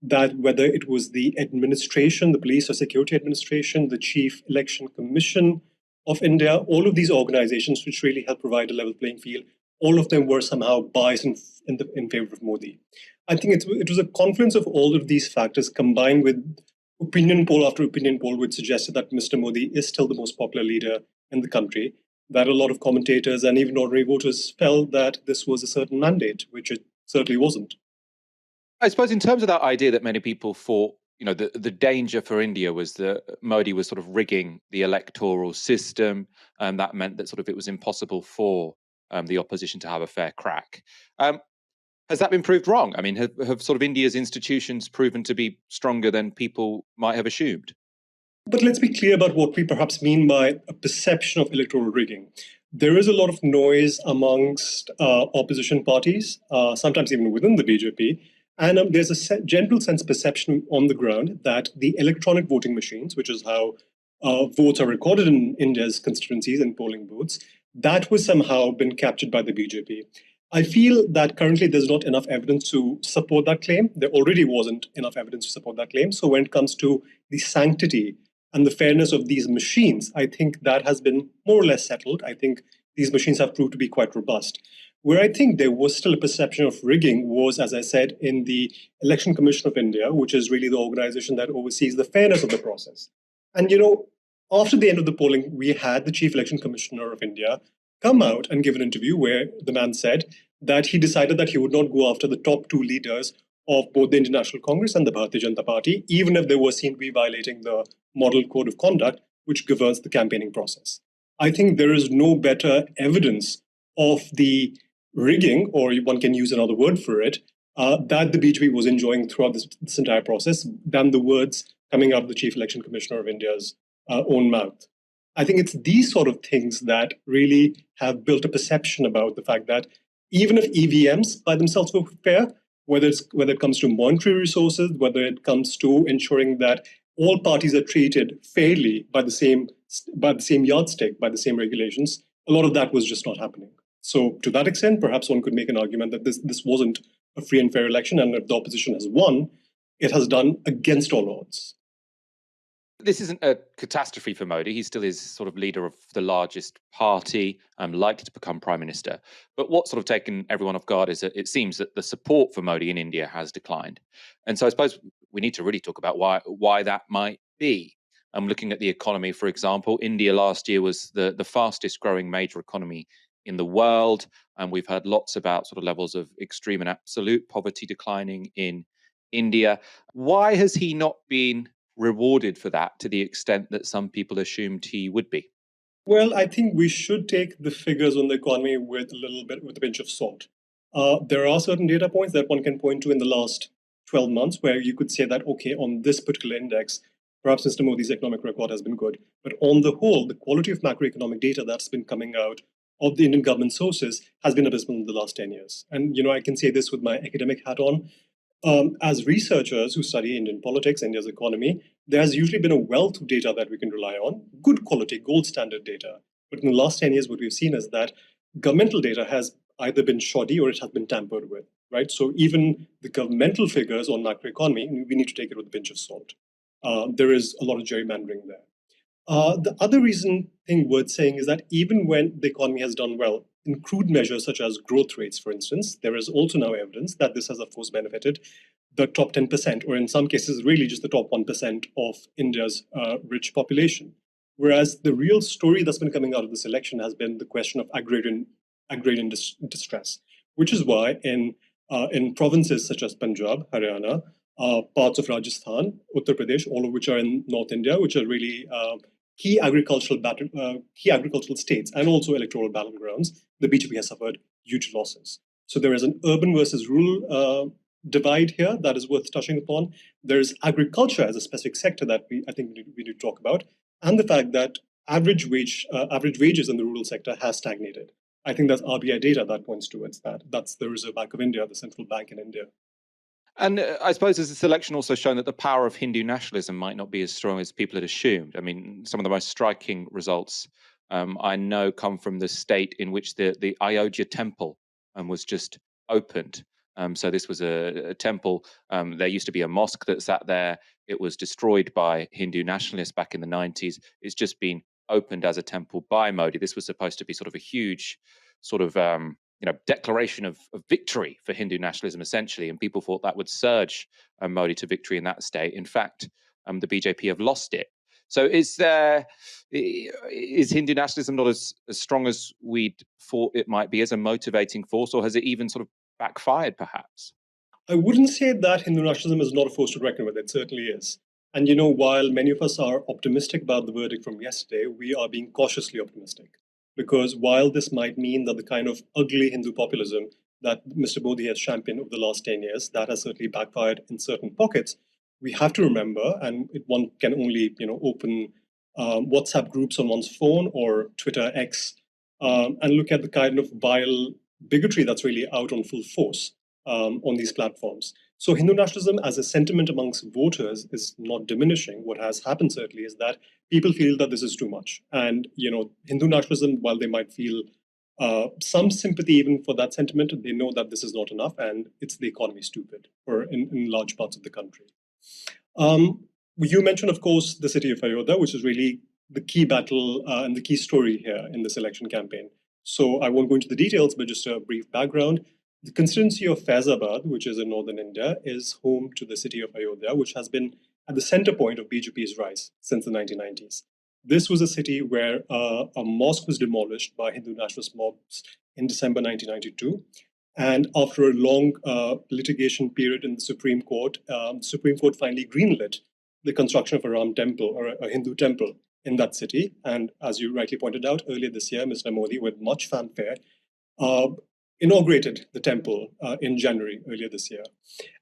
that whether it was the administration, the police or security administration, the Chief Election Commission of India, all of these organizations which really help provide a level playing field, all of them were somehow biased in favor of Modi. I think it was a confluence of all of these factors combined with opinion poll after opinion poll, which suggested that Mr. Modi is still the most popular leader in the country, that a lot of commentators and even ordinary voters felt that this was a certain mandate, which it certainly wasn't. I suppose in terms of that idea that many people thought, the danger for India was that Modi was sort of rigging the electoral system, and that meant that sort of it was impossible for the opposition to have a fair crack. Has that been proved wrong? I mean, have sort of India's institutions proven to be stronger than people might have assumed? But let's be clear about what we perhaps mean by a perception of electoral rigging. There is a lot of noise amongst opposition parties, sometimes even within the BJP. And there's a general sense perception on the ground that the electronic voting machines, which is how votes are recorded in India's constituencies and polling booths, that was somehow been captured by the BJP. I feel that currently there's not enough evidence to support that claim. There already wasn't enough evidence to support that claim. So when it comes to the sanctity and the fairness of these machines, I think that has been more or less settled. I think these machines have proved to be quite robust. Where I think there was still a perception of rigging was, as I said, in the Election Commission of India, which is really the organization that oversees the fairness of the process. And, after the end of the polling, we had the Chief Election Commissioner of India come out and give an interview where the man said that he decided that he would not go after the top two leaders of both the Indian National Congress and the Bharatiya Janata Party, even if they were seen to be violating the model code of conduct, which governs the campaigning process. I think there is no better evidence of the rigging, or one can use another word for it, that the BJP was enjoying throughout this entire process than the words coming out of the Chief Election Commissioner of India's own mouth. I think it's these sort of things that really have built a perception about the fact that even if EVMs by themselves were fair, whether it comes to monetary resources, whether it comes to ensuring that all parties are treated fairly by the same yardstick, by the same regulations, a lot of that was just not happening. So to that extent, perhaps one could make an argument that this wasn't a free and fair election, and if the opposition has won, it has done against all odds. This isn't a catastrophe for Modi. He still is sort of leader of the largest party, likely to become prime minister. But what's sort of taken everyone off guard is that it seems that the support for Modi in India has declined. And so I suppose we need to really talk about why that might be. I'm looking at the economy, for example. India last year was the fastest growing major economy in the world. And we've heard lots about sort of levels of extreme and absolute poverty declining in India. Why has he not been rewarded for that to the extent that some people assumed he would be? Well, I think we should take the figures on the economy with a pinch of salt. There are certain data points that one can point to in the last 12 months where you could say that, okay, on this particular index, perhaps Mr. Modi's economic record has been good. But on the whole, the quality of macroeconomic data that's been coming out of the Indian government sources has been abysmal in the last 10 years. And, I can say this with my academic hat on. As researchers who study Indian politics, India's economy, there has usually been a wealth of data that we can rely on, good quality, gold standard data. But in the last 10 years, what we've seen is that governmental data has either been shoddy or it has been tampered with, right? So even the governmental figures on macroeconomy, we need to take it with a pinch of salt. There is a lot of gerrymandering there. The other thing worth saying is that even when the economy has done well, in crude measures such as growth rates, for instance, there is also now evidence that this has, of course, benefited the top 10%, or in some cases, really just the top 1% of India's rich population. Whereas the real story that's been coming out of this election has been the question of agrarian distress, which is why in provinces such as Punjab, Haryana, parts of Rajasthan, Uttar Pradesh, all of which are in North India, which are really key agricultural states and also electoral battlegrounds, the BJP has suffered huge losses. So there is an urban versus rural divide here that is worth touching upon. There's agriculture as a specific sector that I think we need to talk about, and the fact that average wages in the rural sector has stagnated. I think that's RBI data that points towards that. That's the Reserve Bank of India, the central bank in India. And I suppose has this election also shown that the power of Hindu nationalism might not be as strong as people had assumed? I mean, some of the most striking results I know come from the state in which the Ayodhya temple was just opened. So this was a temple. There used to be a mosque that sat there. It was destroyed by Hindu nationalists back in the 90s. It's just been opened as a temple by Modi. This was supposed to be sort of a huge sort of declaration of victory for Hindu nationalism, essentially, and people thought that would surge Modi to victory in that state. In fact, the BJP have lost it. So is Hindu nationalism not as strong as we'd thought it might be as a motivating force, or has it even sort of backfired, perhaps? I wouldn't say that Hindu nationalism is not a force to reckon with. It certainly is. And, while many of us are optimistic about the verdict from yesterday, we are being cautiously optimistic. because while this might mean that the kind of ugly Hindu populism that Mr. Modi has championed over the last 10 years, that has certainly backfired in certain pockets, we have to remember, and one can only open WhatsApp groups on one's phone or Twitter X and look at the kind of vile bigotry that's really out on full force on these platforms. So Hindu nationalism as a sentiment amongst voters is not diminishing. What has happened certainly is that people feel that this is too much. And, Hindu nationalism, while they might feel some sympathy even for that sentiment, they know that this is not enough and it's the economy stupid in large parts of the country. You mentioned, of course, the city of Ayodhya, which is really the key battle and the key story here in this election campaign. So I won't go into the details, but just a brief background. The constituency of Faizabad, which is in northern India, is home to the city of Ayodhya, which has been at the center point of BJP's rise since the 1990s. This was a city where a mosque was demolished by Hindu nationalist mobs in December 1992. And after a long litigation period in the Supreme Court finally greenlit the construction of a Ram temple or a Hindu temple in that city. And as you rightly pointed out, earlier this year, Mr. Modi, with much fanfare, inaugurated the temple in January earlier this year.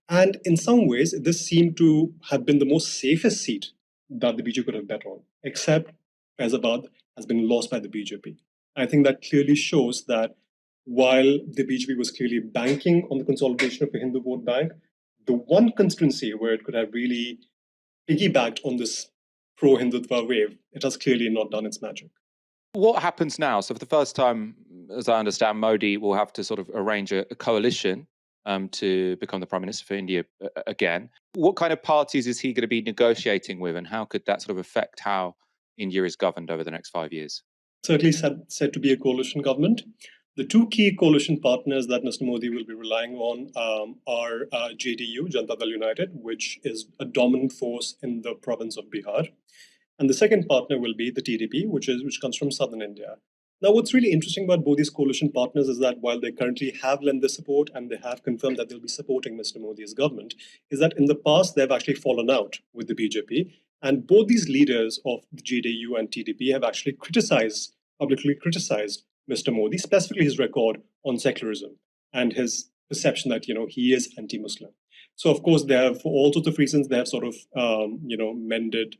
And in some ways, this seemed to have been the most safest seat that the BJP could have bet on, except Faizabad has been lost by the BJP. I think that clearly shows that while the BJP was clearly banking on the consolidation of the Hindu vote bank, the one constituency where it could have really piggybacked on this pro-Hindutva wave, it has clearly not done its magic. What happens now? So for the first time, as I understand, Modi will have to sort of arrange a coalition to become the Prime Minister for India again. What kind of parties is he going to be negotiating with, and how could that sort of affect how India is governed over the next 5 years? Certainly said to be a coalition government. The two key coalition partners that Mr. Modi will be relying on are JDU, Janata Dal United, which is a dominant force in the province of Bihar. And the second partner will be the TDP, which comes from southern India. Now, what's really interesting about both these coalition partners is that while they currently have lent their support and they have confirmed that they'll be supporting Mr. Modi's government, is that in the past they've actually fallen out with the BJP. And both these leaders of the JDU and TDP have actually publicly criticized Mr. Modi, specifically his record on secularism and his perception that, he is anti-Muslim. So, of course, they have, for all sorts of reasons, they have sort of, mended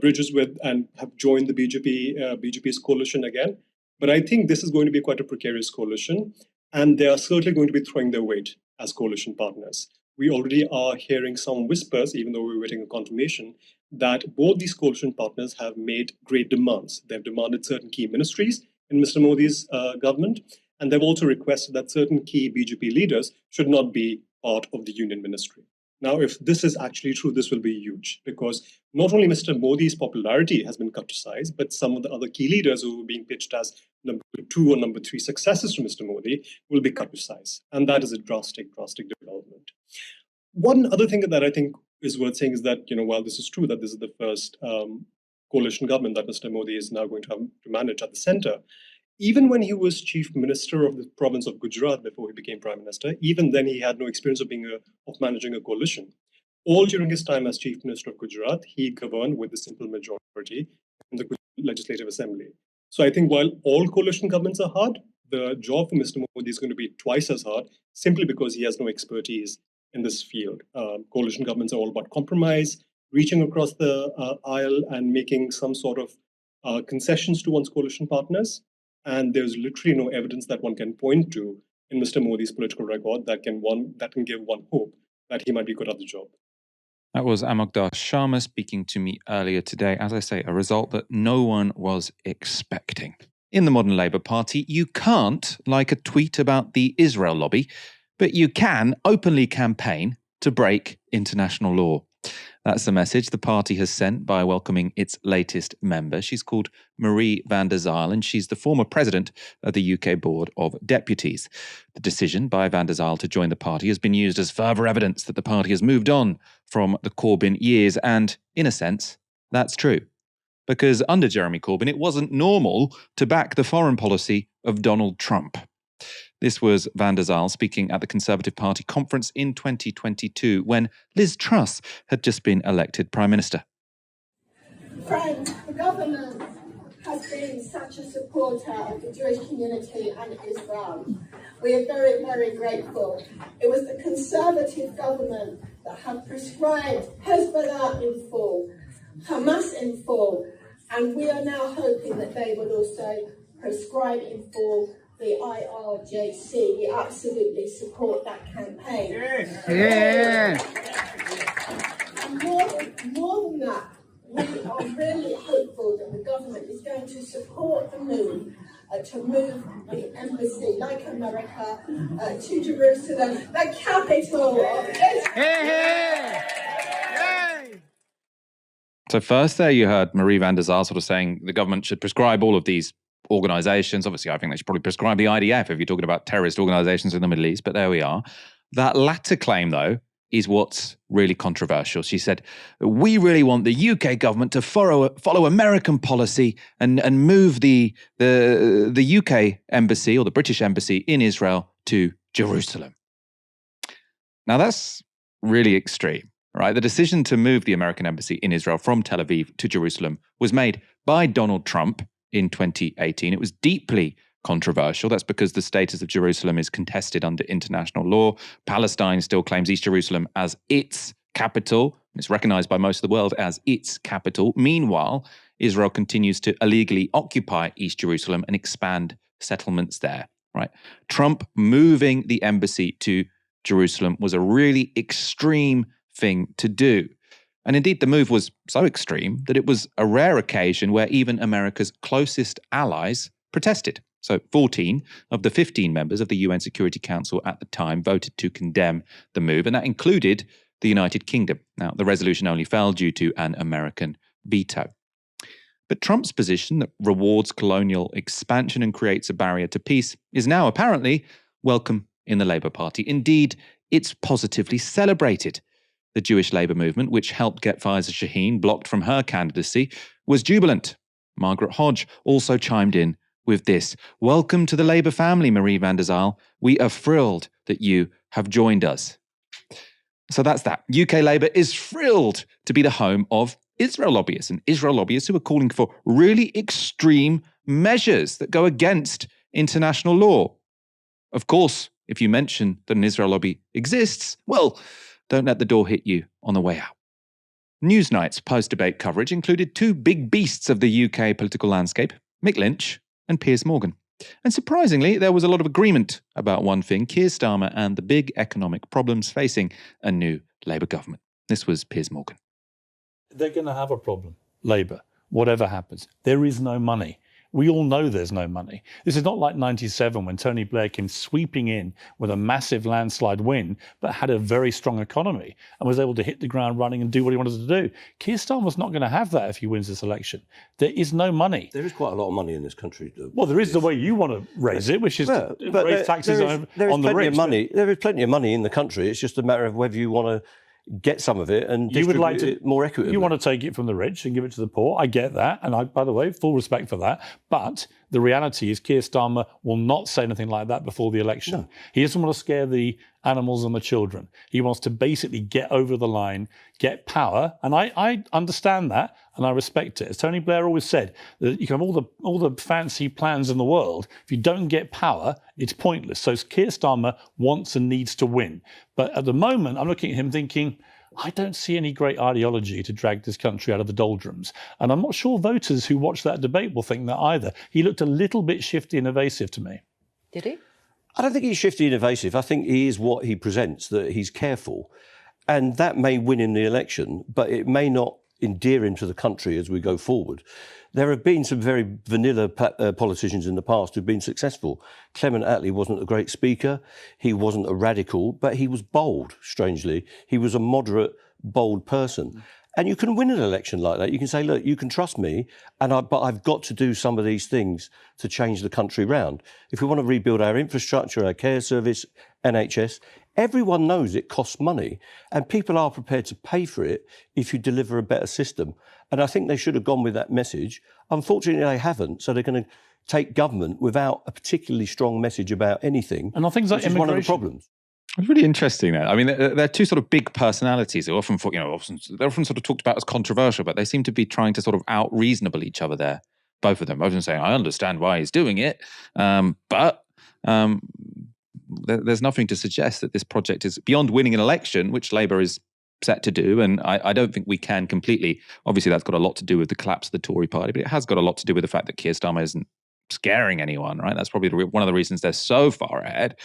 bridges with and have joined the BJP's coalition again. But I think this is going to be quite a precarious coalition, and they are certainly going to be throwing their weight as coalition partners. We already are hearing some whispers, even though we're waiting a confirmation, that both these coalition partners have made great demands. They've demanded certain key ministries in Mr. Modi's government, and they've also requested that certain key BJP leaders should not be part of the union ministry. Now, if this is actually true, this will be huge, because not only Mr. Modi's popularity has been cut to size, but some of the other key leaders who were being pitched as number 2 or number 3 successors to Mr. Modi will be cut to size. And that is a drastic development. One other thing that I think is worth saying is that, while this is true that this is the first coalition government that Mr. Modi is now going to have to manage at the center, even when he was chief minister of the province of Gujarat before he became prime minister, even then he had no experience of managing a coalition. All during his time as chief minister of Gujarat, he governed with a simple majority in the Legislative Assembly. So I think while all coalition governments are hard, the job for Mr. Modi is going to be twice as hard, simply because he has no expertise in this field. Coalition governments are all about compromise, reaching across the aisle and making some sort of concessions to one's coalition partners. And there's literally no evidence that one can point to in Mr. Modi's political record that can give one hope that he might be good at the job. That was Amogdar Sharma speaking to me earlier today. As I say, a result that no one was expecting. In the modern Labour Party, you can't like a tweet about the Israel lobby, but you can openly campaign to break international law. That's the message the party has sent by welcoming its latest member. She's called Marie van der Zijl, and she's the former president of the UK Board of Deputies. The decision by van der Zijl to join the party has been used as further evidence that the party has moved on from the Corbyn years, and, in a sense, that's true. Because under Jeremy Corbyn, it wasn't normal to back the foreign policy of Donald Trump. This was van der Zijl speaking at the Conservative Party conference in 2022 when Liz Truss had just been elected Prime Minister. Friends, the government has been been such a supporter of the Jewish community and Israel. We are very, very grateful. It was the Conservative government that had prescribed Hezbollah in full, Hamas in full, and we are now hoping that they will also prescribe in full the IRJC. We absolutely support that campaign. Yeah. And more than that, we are really hopeful that the government is going to support the move to move the embassy, like America, to Jerusalem, the capital of Israel. So first there you heard Marie van der Zaal sort of saying the government should prescribe all of these organizations. Obviously, I think they should probably prescribe the IDF if you're talking about terrorist organizations in the Middle East, but there we are. That latter claim, though, is what's really controversial. She said, we really want the UK government to follow American policy and move the UK embassy or the British embassy in Israel to Jerusalem. Now, that's really extreme, right? The decision to move the American embassy in Israel from Tel Aviv to Jerusalem was made by Donald Trump in 2018. It was deeply controversial. That's because the status of Jerusalem is contested under international law. Palestine still claims East Jerusalem as its capital. It's recognized by most of the world as its capital. Meanwhile, Israel continues to illegally occupy East Jerusalem and expand settlements there, right? Trump moving the embassy to Jerusalem was a really extreme thing to do. And indeed, the move was so extreme that it was a rare occasion where even America's closest allies protested. So 14 of the 15 members of the UN Security Council at the time voted to condemn the move, and that included the United Kingdom. Now, the resolution only fell due to an American veto. But Trump's position that rewards colonial expansion and creates a barrier to peace is now apparently welcome in the Labour Party. Indeed, it's positively celebrated. The Jewish Labour movement, which helped get Faiza Shaheen blocked from her candidacy, was jubilant. Margaret Hodge also chimed in with this. Welcome to the Labour family, Marie van der Zaal. We are thrilled that you have joined us. So that's that. UK Labour is thrilled to be the home of Israel lobbyists, and Israel lobbyists who are calling for really extreme measures that go against international law. Of course, if you mention that an Israel lobby exists, well, don't let the door hit you on the way out. Newsnight's post-debate coverage included two big beasts of the UK political landscape, Mick Lynch and Piers Morgan. And surprisingly, there was a lot of agreement about one thing, Keir Starmer and the big economic problems facing a new Labour government. This was Piers Morgan. They're going to have a problem, Labour, whatever happens. There is no money. We all know there's no money. This is not like 97 when Tony Blair came sweeping in with a massive landslide win, but had a very strong economy and was able to hit the ground running and do what he wanted to do. Keir Starmer's not going to have that if he wins this election. There is no money. There is quite a lot of money in this country. Well, there is the way you want to raise it, which is to raise taxes on the rich. There is plenty of money in the country. It's just a matter of whether you want to get some of it and distribute it more equitably. You want to take it from the rich and give it to the poor. I get that. And I, by the way, full respect for that. But the reality is Keir Starmer will not say anything like that before the election. No. He doesn't want to scare the animals and the children. He wants to basically get over the line, get power. And I understand that and I respect it. As Tony Blair always said, that you can have all the fancy plans in the world. If you don't get power, it's pointless. So Keir Starmer wants and needs to win. But at the moment, I'm looking at him thinking, I don't see any great ideology to drag this country out of the doldrums. And I'm not sure voters who watch that debate will think that either. He looked a little bit shifty and evasive to me. Did he? I don't think he's shifty and evasive. I think he is what he presents, that he's careful. And that may win in the election, but it may not endear him to the country as we go forward. There have been some very vanilla politicians in the past who've been successful. Clement Attlee wasn't a great speaker. He wasn't a radical, but he was bold, strangely. He was a moderate, bold person. And you can win an election like that. You can say, look, you can trust me, but I've got to do some of these things to change the country round. If we want to rebuild our infrastructure, our care service, NHS, everyone knows it costs money, and people are prepared to pay for it if you deliver a better system. And I think they should have gone with that message. Unfortunately, they haven't, so they're going to take government without a particularly strong message about anything, and I think which is one of the problems. It's really interesting there. I mean, they're two sort of big personalities who they're often sort of talked about as controversial, but they seem to be trying to sort of out-reasonable each other there. both of them saying, I understand why he's doing it, but there's nothing to suggest that this project is beyond winning an election, which Labour is set to do. And I don't think we can completely, obviously that's got a lot to do with the collapse of the Tory party, but it has got a lot to do with the fact that Keir Starmer isn't scaring anyone, right? That's probably one of the reasons they're so far ahead.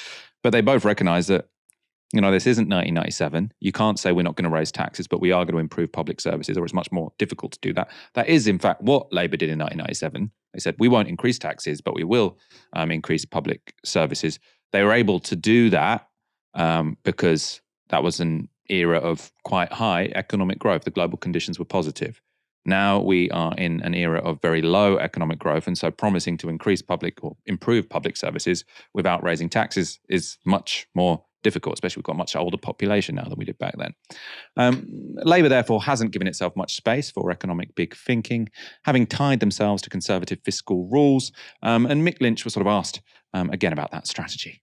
But they both recognise that, this isn't 1997. You can't say we're not going to raise taxes, but we are going to improve public services, or it's much more difficult to do that. That is, in fact, what Labour did in 1997. They said, we won't increase taxes, but we will increase public services. They were able to do that because that was an era of quite high economic growth. The global conditions were positive. Now we are in an era of very low economic growth, and so promising to increase public or improve public services without raising taxes is much more difficult, especially we've got a much older population now than we did back then. Labour, therefore, hasn't given itself much space for economic big thinking, having tied themselves to conservative fiscal rules. And Mick Lynch was sort of asked again about that strategy.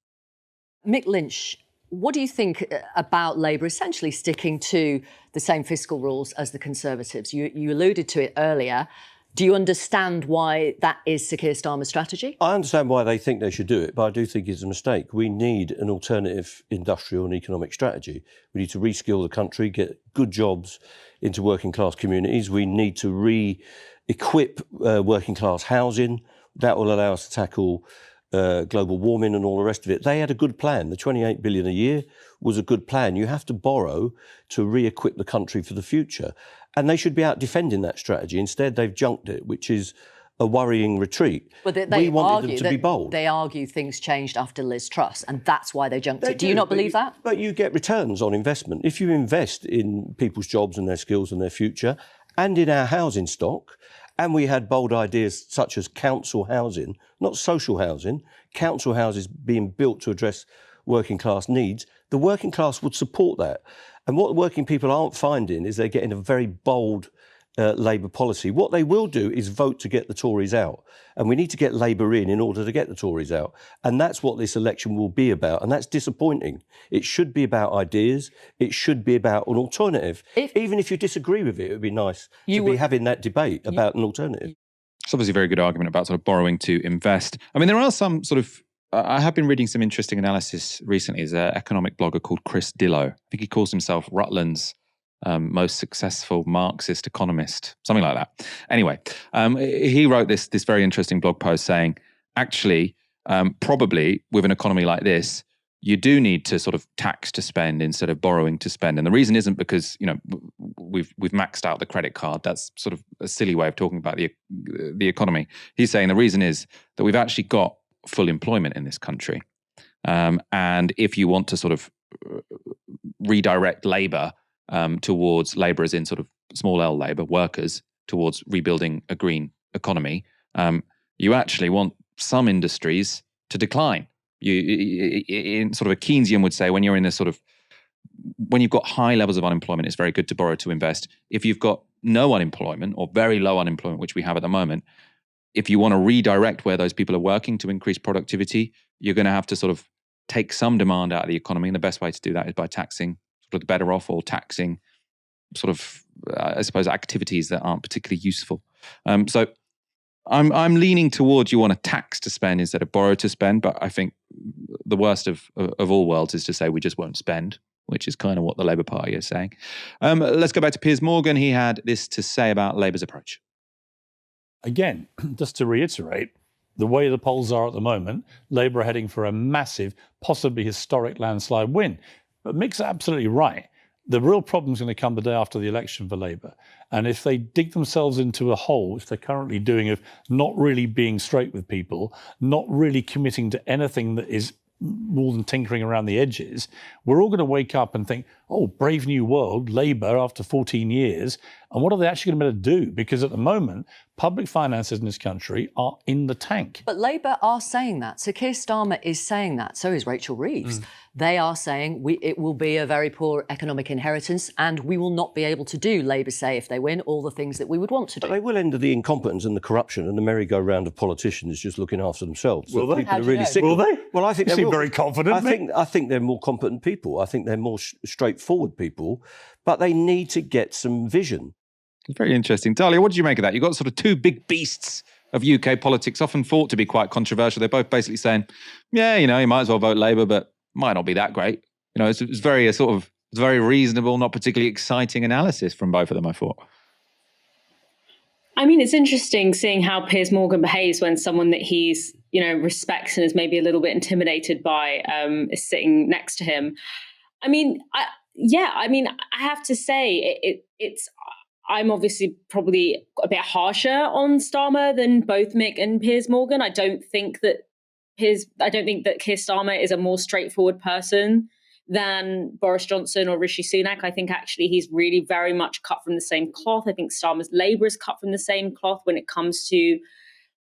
Mick Lynch, what do you think about Labour essentially sticking to the same fiscal rules as the Conservatives? You alluded to it earlier. Do you understand why that is Sir Keir Starmer's strategy? I understand why they think they should do it, but I do think it's a mistake. We need an alternative industrial and economic strategy. We need to reskill the country, get good jobs into working class communities. We need to re-equip working class housing. That will allow us to tackle global warming and all the rest of it. They had a good plan. The 28 billion a year was a good plan. You have to borrow to re-equip the country for the future. And they should be out defending that strategy. Instead, they've junked it, which is a worrying retreat. But we wanted them to be bold. They argue things changed after Liz Truss, and that's why they junked it. Do you not believe that? But you get returns on investment. If you invest in people's jobs and their skills and their future, and in our housing stock, and we had bold ideas such as council housing, not social housing, council houses being built to address working class needs, the working class would support that. And what working people aren't finding is they're getting a very bold Labour policy. What they will do is vote to get the Tories out. And we need to get Labour in order to get the Tories out. And that's what this election will be about. And that's disappointing. It should be about ideas. It should be about an alternative. Even if you disagree with it, it would be nice to be having that debate about an alternative. It's obviously a very good argument about sort of borrowing to invest. I mean, there are some sort of I have been reading some interesting analysis recently. There's an economic blogger called Chris Dillow. I think he calls himself Rutland's most successful Marxist economist, something like that. Anyway, he wrote this very interesting blog post saying, actually, probably with an economy like this, you do need to sort of tax to spend instead of borrowing to spend. And the reason isn't because, we've maxed out the credit card. That's sort of a silly way of talking about the economy. He's saying the reason is that we've actually got full employment in this country. And if you want to sort of redirect labour towards labour as in sort of small L labour, workers, towards rebuilding a green economy, you actually want some industries to decline. In sort of a Keynesian would say, when you're in a sort of, when you've got high levels of unemployment, it's very good to borrow to invest. If you've got no unemployment or very low unemployment, which we have at the moment, if you want to redirect where those people are working to increase productivity, you're going to have to sort of take some demand out of the economy. And the best way to do that is by taxing sort of the better off, or taxing sort of, I suppose, activities that aren't particularly useful. So I'm leaning towards you want to tax to spend instead of borrow to spend. But I think the worst of all worlds is to say we just won't spend, which is kind of what the Labour Party is saying. Let's go back to Piers Morgan. He had this to say about Labour's approach. Again, just to reiterate, the way the polls are at the moment, Labour are heading for a massive, possibly historic landslide win. But Mick's absolutely right. The real problem is going to come the day after the election for Labour. And if they dig themselves into a hole, which they're currently doing, of not really being straight with people, not really committing to anything that is more than tinkering around the edges, we're all going to wake up and think, oh, brave new world, Labour after 14 years. And what are they actually going to be able to do? Because at the moment, public finances in this country are in the tank. But Labour are saying that. So Keir Starmer is saying that. So is Rachel Reeves. They are saying it will be a very poor economic inheritance, and we will not be able to do, Labour say, if they win, all the things that we would want to do. But they will end the incompetence and the corruption and the merry-go-round of politicians just looking after themselves. Will they? People are really sick. Will they? Well, I think you they seem will. very confident. I think they're more competent people. I think they're more straightforward people, but they need to get some vision. Very interesting. Dalia, what did you make of that? You've got sort of two big beasts of UK politics, often thought to be quite controversial. They're both basically saying, yeah, you know, you might as well vote Labour, but might not be that great. You know, it's very reasonable, not particularly exciting analysis from both of them, I thought. I mean, it's interesting seeing how Piers Morgan behaves when someone that he's, you know, respects and is maybe a little bit intimidated by is sitting next to him. I mean, I have to say it's. I'm obviously probably a bit harsher on Starmer than both Mick and Piers Morgan. I don't think that Keir Starmer is a more straightforward person than Boris Johnson or Rishi Sunak. I think actually he's really very much cut from the same cloth. I think Starmer's Labour is cut from the same cloth when it comes to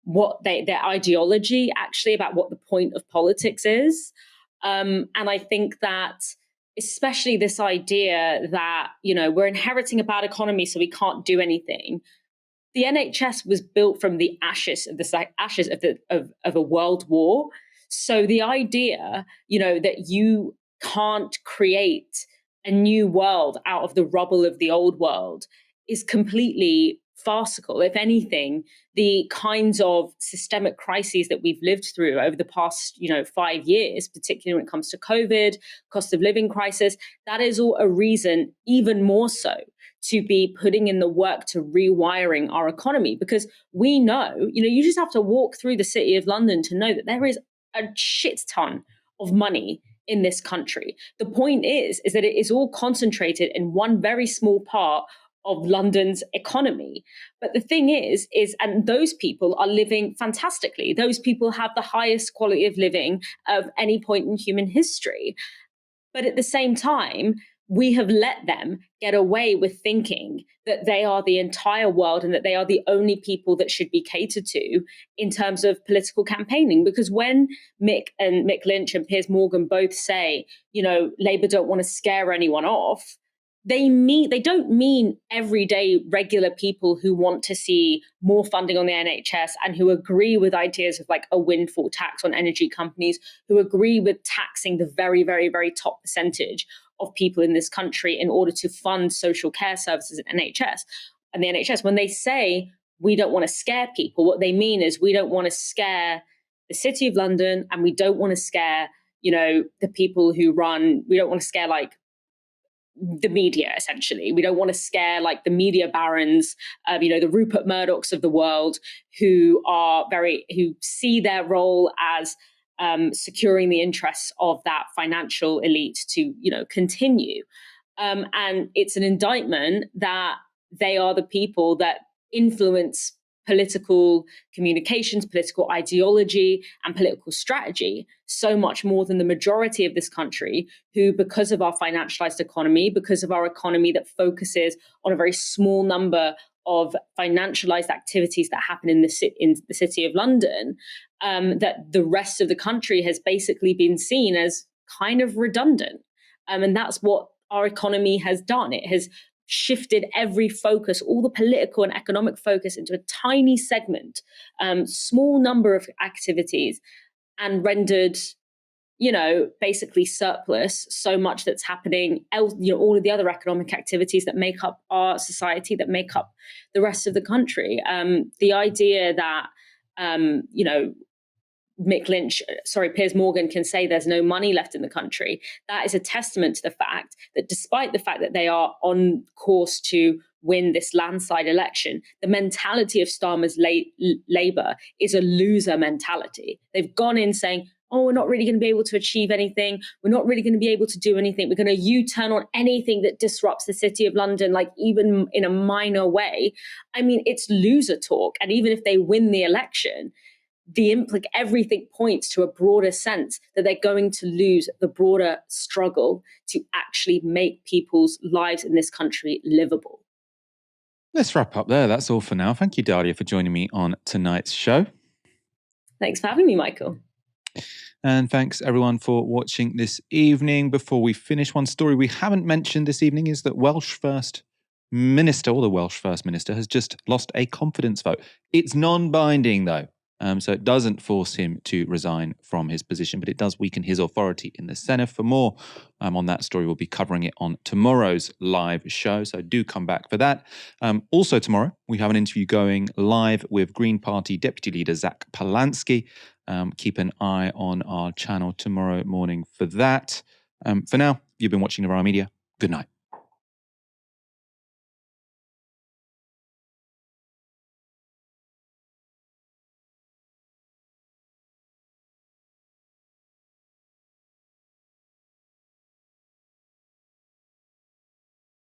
what their ideology actually about what the point of politics is. And I think that especially this idea that, you know, we're inheriting a bad economy, so we can't do anything. The NHS was built from the ashes of a world war. So the idea, you know, that you can't create a new world out of the rubble of the old world is completely farcical. If anything, the kinds of systemic crises that we've lived through over the past, 5 years, particularly when it comes to COVID, cost of living crisis, that is all a reason, even more so, to be putting in the work to rewiring our economy. Because we know, you just have to walk through the city of London to know that there is a shit ton of money in this country. The point is that it is all concentrated in one very small part of London's economy. But the thing is, and those people are living fantastically. Those people have the highest quality of living of any point in human history. But at the same time, we have let them get away with thinking that they are the entire world and that they are the only people that should be catered to in terms of political campaigning. Because when Mick Lynch and Piers Morgan both say, Labour don't want to scare anyone off, they don't mean everyday regular people who want to see more funding on the NHS and who agree with ideas of like a windfall tax on energy companies, who agree with taxing the very, very, very top percentage of people in this country in order to fund social care services and the NHS. When they say we don't want to scare people, what they mean is we don't want to scare the City of London, and we don't want to scare, the people who we don't want to scare like the media, essentially. We don't want to scare like the media barons, the Rupert Murdochs of the world, who see their role as securing the interests of that financial elite to, continue. And it's an indictment that they are the people that influence political communications, political ideology, and political strategy so much more than the majority of this country, who, because of our financialized economy, because of our economy that focuses on a very small number of financialized activities that happen in the City of London, that the rest of the country has basically been seen as kind of redundant. And that's what our economy has done. It has shifted every focus, all the political and economic focus, into a tiny segment, small number of activities, and rendered, basically surplus so much that's happening, all of the other economic activities that make up our society, that make up the rest of the country. The idea that, Piers Morgan can say there's no money left in the country, that is a testament to the fact that despite the fact that they are on course to win this landslide election, the mentality of Starmer's Labour is a loser mentality. They've gone in saying, we're not really going to be able to achieve anything. We're not really going to be able to do anything. We're going to U-turn on anything that disrupts the City of London, like even in a minor way. I mean, it's loser talk. And even if they win the election, everything points to a broader sense that they're going to lose the broader struggle to actually make people's lives in this country livable. Let's wrap up there. That's all for now. Thank you, Dalia, for joining me on tonight's show. Thanks for having me, Michael. And thanks, everyone, for watching this evening. Before we finish, one story we haven't mentioned this evening is that the Welsh First Minister has just lost a confidence vote. It's non-binding, though. So it doesn't force him to resign from his position, but it does weaken his authority in the Senate. For more on that story, we'll be covering it on tomorrow's live show. So do come back for that. Also tomorrow, we have an interview going live with Green Party Deputy Leader Zach Polansky. Keep an eye on our channel tomorrow morning for that. For now, you've been watching Novara Media. Good night.